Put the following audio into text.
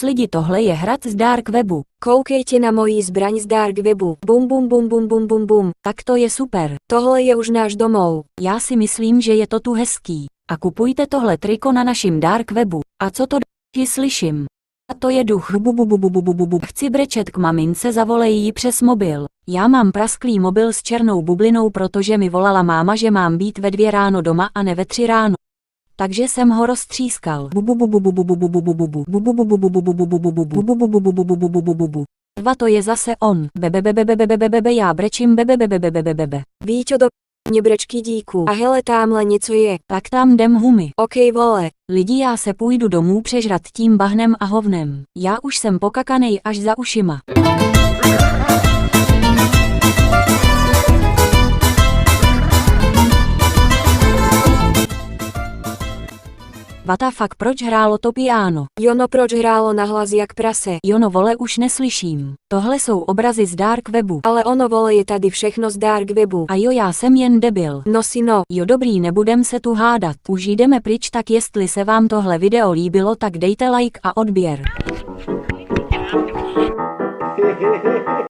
Lidi, tohle je hrad z dark webu. Koukejte na moji zbraň z dark webu. Bum bum bum bum bum bum bum. Tak to je super. Tohle je už náš domov. Já si myslím, že je to tu hezký. A kupujte tohle triko na našim dark webu. A co to slyším? A to je duch. Chci brečet k mamince, zavolej ji přes mobil. Já mám prasklý mobil s černou bublinou, protože mi volala máma, že mám být ve 2 ráno doma a ne ve 3 ráno. Takže jsem ho roztřískal. Dva, to je zase on. Bebebebebebebebebe, já brečím bebebebebebebebe. Víťo, do mě brečky díku. A hele, támhle něco je. Tak tam jdem humy. OK, vole. Lidi, já se půjdu domů přežrat tím bahnem a hovnem. Já už jsem pokakanej až za ušima. What the fuck, proč hrálo to piano? Jono, proč hrálo nahlas jak prase? Jono, vole, už neslyším. Tohle jsou obrazy z dark webu. Ale ono, vole, je tady všechno z dark webu. A jo, já jsem jen debil. No si no. Jo, dobrý, nebudem se tu hádat. Už jdeme pryč, tak jestli se vám tohle video líbilo, tak dejte like a odběr.